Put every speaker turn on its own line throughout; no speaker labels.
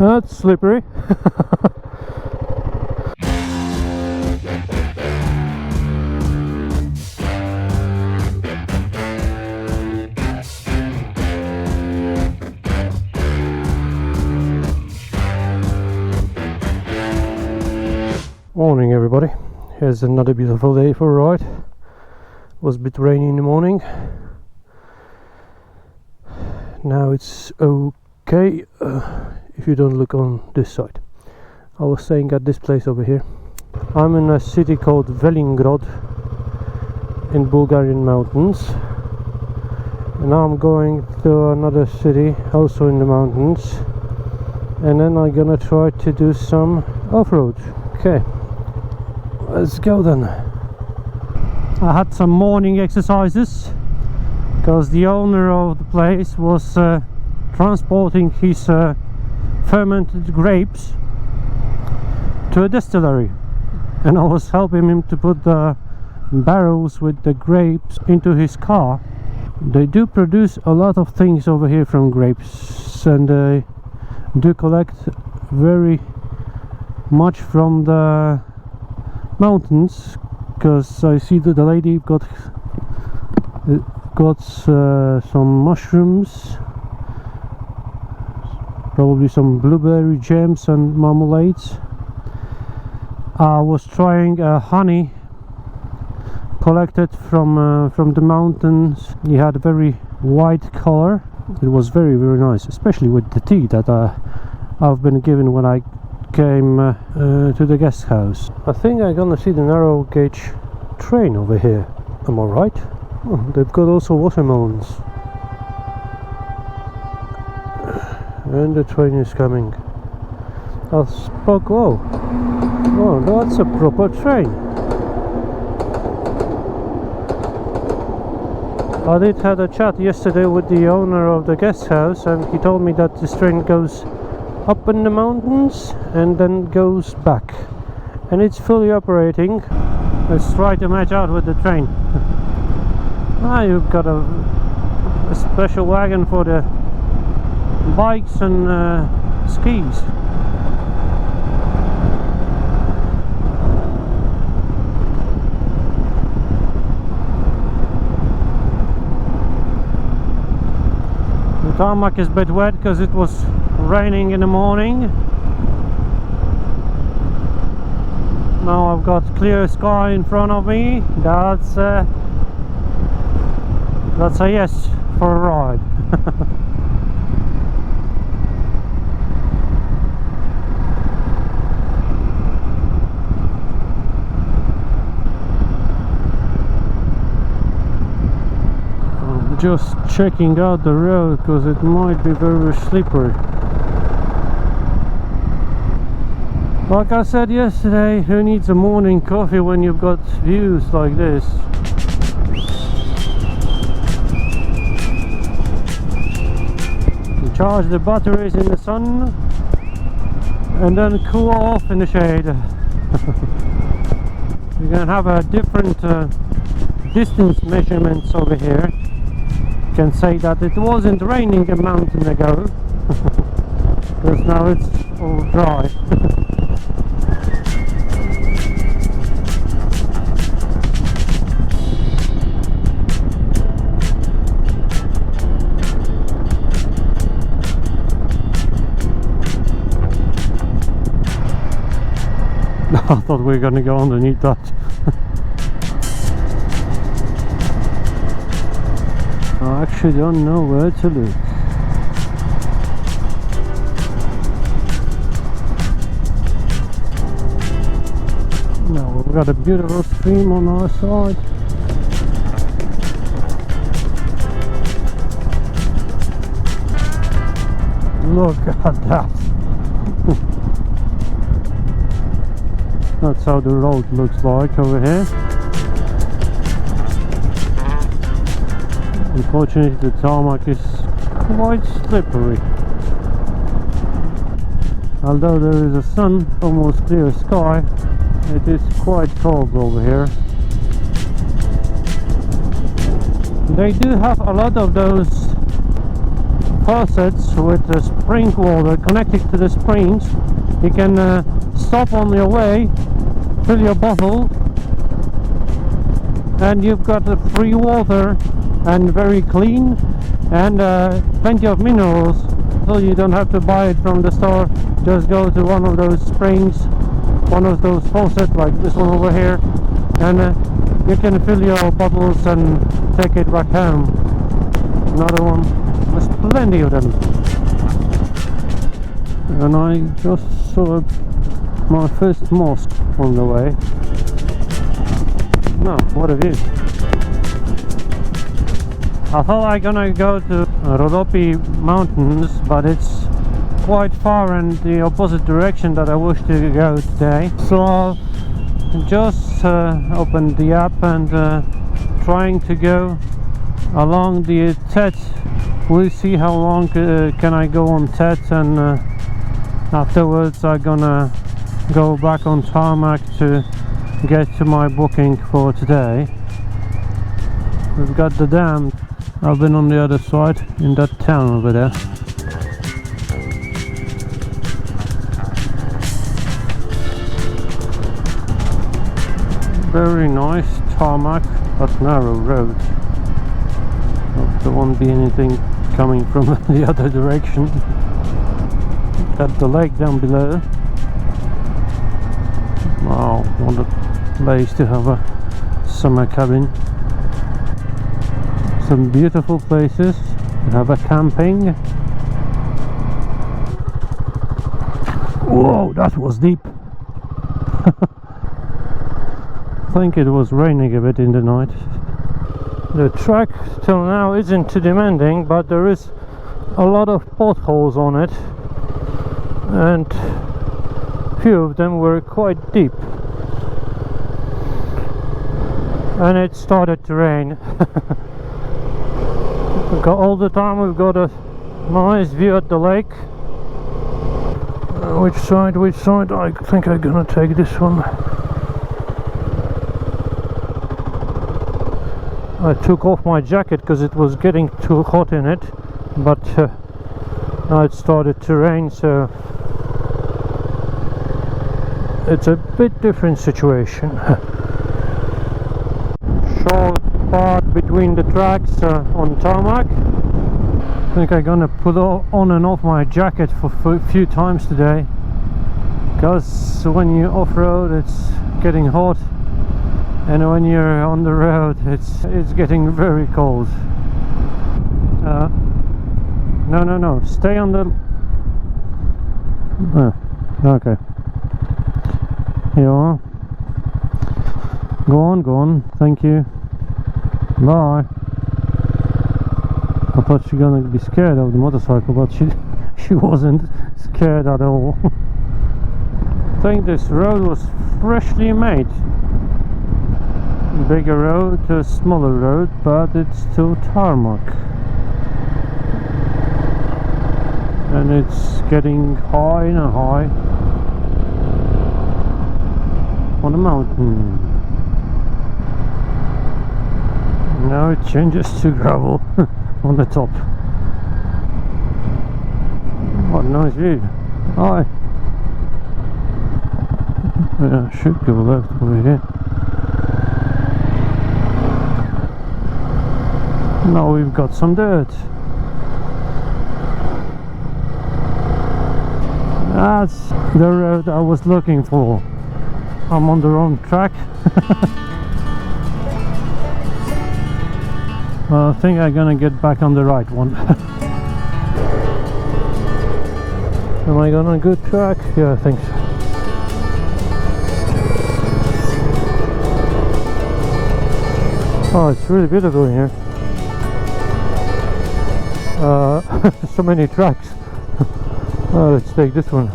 That's slippery. Morning everybody, here's another beautiful day for a ride. It was a bit rainy in the morning. Now it's okay if you don't look on this side. I was staying at this place over here. I'm in a city called Velingrad in Bulgarian Mountains, and now I'm going to another city also in the mountains, and then I'm gonna try to do some off-road. Okay, let's go then. I had some morning exercises because the owner of the place was transporting his fermented grapes to a distillery, and I was helping him to put the barrels with the grapes into his car. They do produce a lot of things over here from grapes, and they do collect very much from the mountains, because I see that the lady got some mushrooms, probably some blueberry jams and marmalades. I was trying honey collected from the mountains. It had a very white color. It was very nice, especially with the tea that I've been given when I came to the guest house. I think I'm gonna see the narrow gauge train over here. Am I right? Oh, they've got also watermelons. And the train is coming. I spoke low. Oh, that's a proper train. I did have a chat yesterday with the owner of the guest house, and he told me that this train goes up in the mountains and then goes back, and it's fully operating. Let's try to match out with the train. You've got a special wagon for the bikes and skis. The tarmac is a bit wet because it was raining in the morning. Now I've got clear sky in front of me. That's a yes for a ride. I'm just checking out the road because it might be very slippery. Like I said yesterday, who needs a morning coffee when you've got views like this? You charge the batteries in the sun and then cool off in the shade. You can have a different distance measurements over here. You can say that it wasn't raining a mountain ago, because now it's all dry. I thought we were going to go underneath that. I actually don't know where to look. Now we've got a beautiful stream on our side. Look at that. That's how the road looks like over here. Unfortunately, the tarmac is quite slippery. Although there is a sun, almost clear sky, it is quite cold over here. They do have a lot of those faucets with the spring water connected to the springs. You can stop on your way, fill your bottle, and you've got free water, and very clean, and plenty of minerals, so you don't have to buy it from the store. Just go to one of those springs, one of those faucets like this one over here, and you can fill your bottles and take it back home. Another one, there's plenty of them. And I just saw my first mosque on the way. No, what a view. I thought I gonna go to Bulgarian Mountains, but it's quite far in the opposite direction that I wish to go today. So I've just opened the app and trying to go along the TET. We'll see how long can I go on TET, and afterwards I'm gonna go back on tarmac to get to my booking for today. We've got the dam. I've been on the other side in that town over there. Very nice tarmac but narrow road. Hope there won't be anything coming from the other direction. Got the lake down below. Wow, what a place to have a summer cabin. Some beautiful places to have a camping. Whoa, that was deep. I think it was raining a bit in the night. The track till now isn't too demanding, but there is a lot of potholes on it, and few of them were quite deep, and it started to rain. All the time we've got a nice view at the lake. Which side? I think I'm gonna take this one. I took off my jacket because it was getting too hot in it, but now it started to rain, so it's a bit different situation. Short part between the tracks on tarmac. I think I'm gonna put on and off my jacket for a few times today, because when you off-road it's getting hot, and when you're on the road it's getting very cold. No, stay on the... okay, here you are. Go on, thank you. Bye. I thought she was gonna be scared of the motorcycle, but she wasn't scared at all. I think this road was freshly made. Bigger road to a smaller road, but it's still tarmac. And it's getting high and high on the mountain. Now it changes to gravel on the top. What a nice view. Hi. Yeah, I should go left over here. Now we've got some dirt. That's the road I was looking for. I'm on the wrong track. Well, I think I'm gonna get back on the right one. Am I on a good track? Yeah, I think so. Oh, it's really beautiful in here. So many tracks. Let's take this one.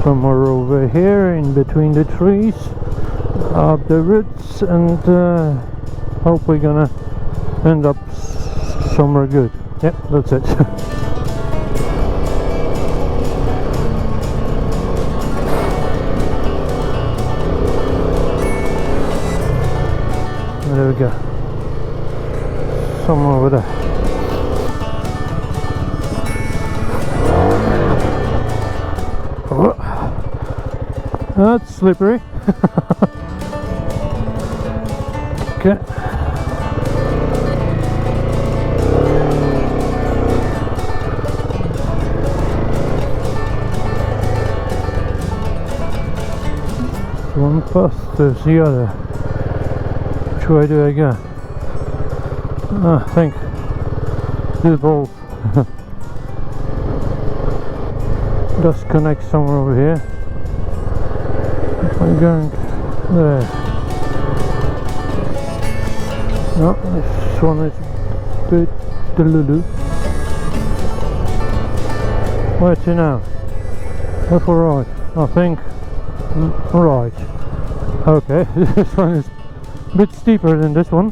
Somewhere over here in between the trees, up the roots, and hope we're gonna end up somewhere good. Yep, that's it. There we go. Somewhere over there. That's slippery. Okay. One path, there's the other. Which way do I go? I think do both. Just connect somewhere over here. I'm going there. No, this one is a bit delulu. Where to now? Left or right? I think right. Okay, this one is a bit steeper than this one.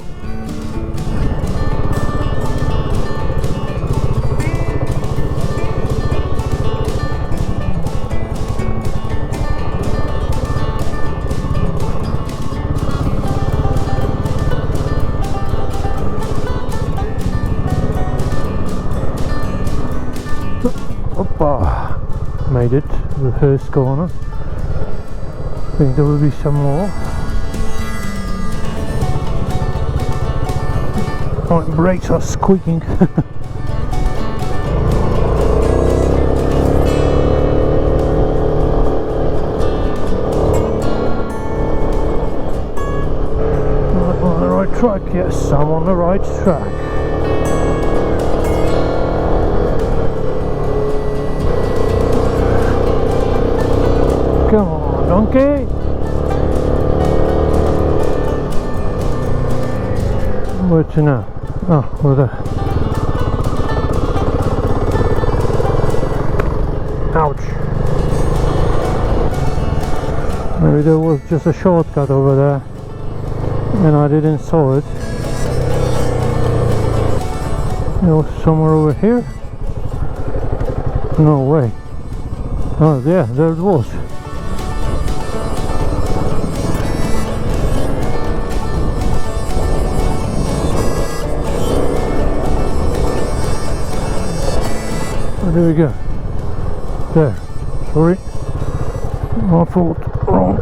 Made it, the first corner. I think there will be some more. My brakes are squeaking. On the right track, yes, I'm on the right track. Come on, donkey! Where to now? Oh, over there. Ouch! Maybe there was just a shortcut over there and I didn't saw it. You know, somewhere over here? No way. Oh yeah, there it was. There we go. There. Sorry. My fault. Wrong.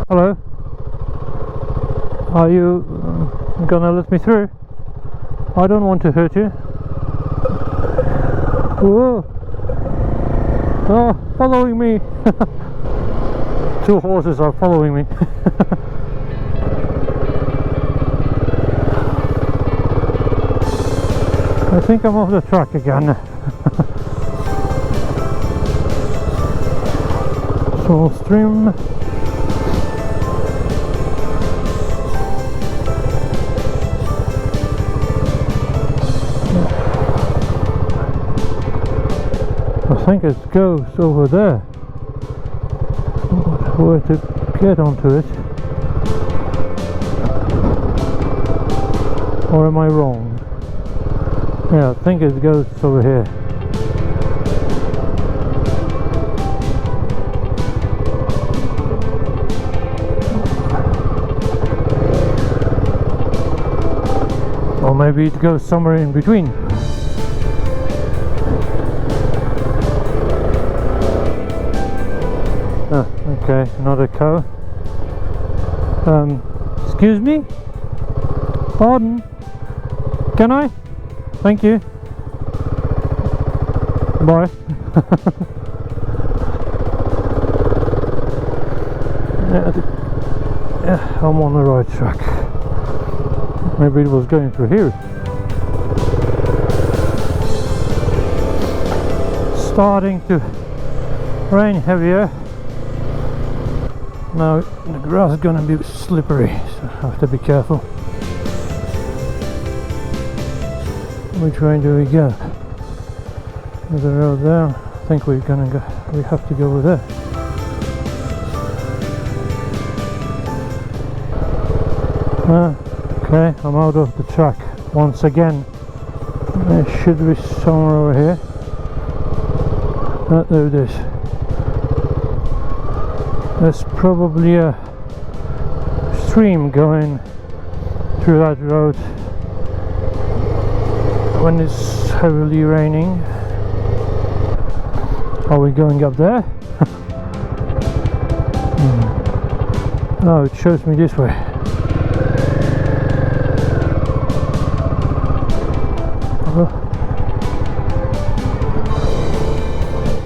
Hello. Are you gonna let me through? I don't want to hurt you. Whoa. Oh, following me. Two horses are following me. I think I'm off the track again. Small stream. I think it goes over there. Where to get onto it, or am I wrong? Yeah, I think it goes over here. Or maybe it goes somewhere in between. Okay, another cow. Excuse me? Pardon? Can I? Thank you. Bye. Yeah, I'm on the right track. Maybe it was going through here. Starting to rain heavier. Now the grass is gonna be slippery, so I have to be careful. Which way do we go? There's a road there. I think we're gonna go. We have to go over there. Okay, I'm out of the track once again. There should be somewhere over here. There it is. There's probably a stream going through that road when it's heavily raining. Are we going up there? No, it shows me this way.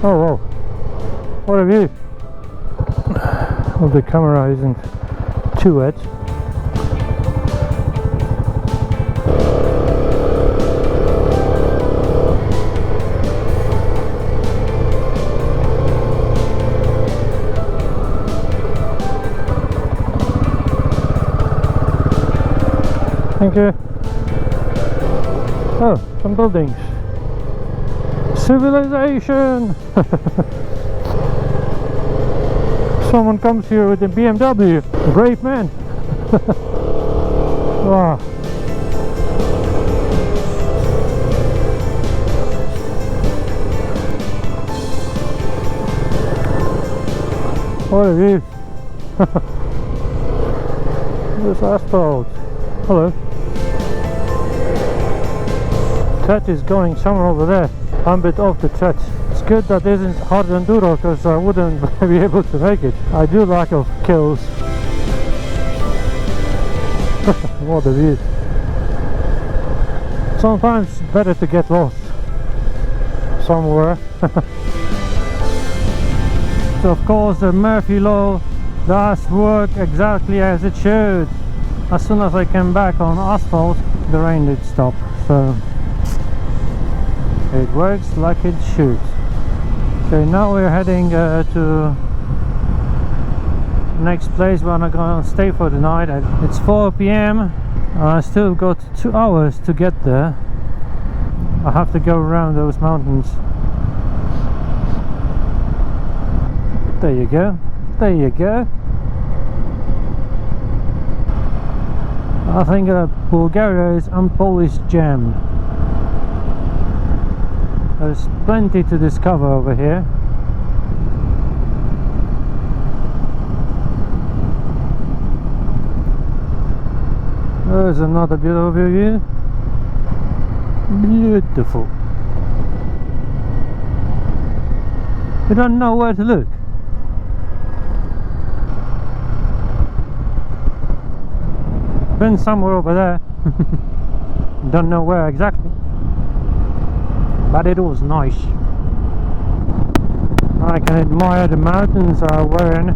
Oh wow, what a view! Well, the camera isn't too wet. Thank you. Oh, some buildings. Civilization! Someone comes here with a BMW. Brave man. Wow. What a view. This asphalt. Hello. Track is going somewhere over there. I'm a bit off the track. It's good that this isn't hard enduro, because I wouldn't be able to make it. I do lack of kills. What a view. Sometimes it's better to get lost somewhere. So of course the Murphy law does work exactly as it should. As soon as I came back on asphalt, the rain did stop. So it works like it should. Okay, now we're heading to next place where I'm gonna stay for the night. It's 4 p.m. I still got 2 hours to get there. I have to go around those mountains. There you go. There you go. I think Bulgaria is unpolished gem. There's plenty to discover over here. There's another beautiful view. Beautiful. You don't know where to look. Been somewhere over there. Don't know where exactly, but it was nice. I can admire the mountains are wearing.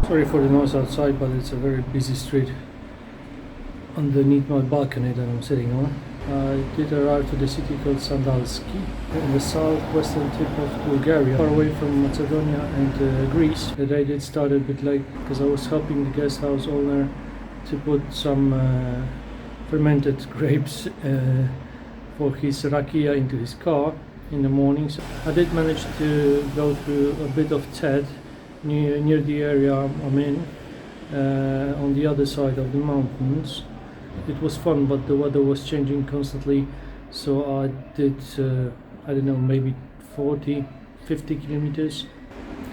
Sorry for the noise outside, but it's a very busy street underneath my balcony that I'm sitting on. I did arrive to the city called Sandalski in the southwestern tip of Bulgaria, far away from Macedonia and Greece. The day did start a bit late because I was helping the guest house owner to put some fermented grapes for his rakia into his car in the morning. So I did manage to go through a bit of TED near the area I'm in, on the other side of the mountains. It was fun, but the weather was changing constantly, so I did I don't know, maybe 40-50 kilometers.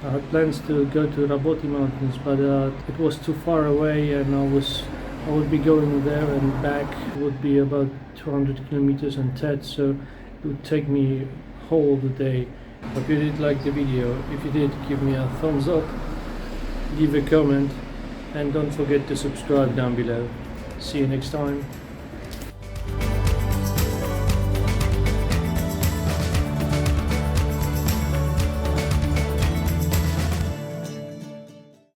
I had plans to go to Raboti Mountains, but it was too far away, and I would be going there and back. It would be about 200 kilometers on TED, so it would take me whole the day. Hope you did like the video. If you did, give me a thumbs up, leave a comment, and don't forget to subscribe down below. See you next time.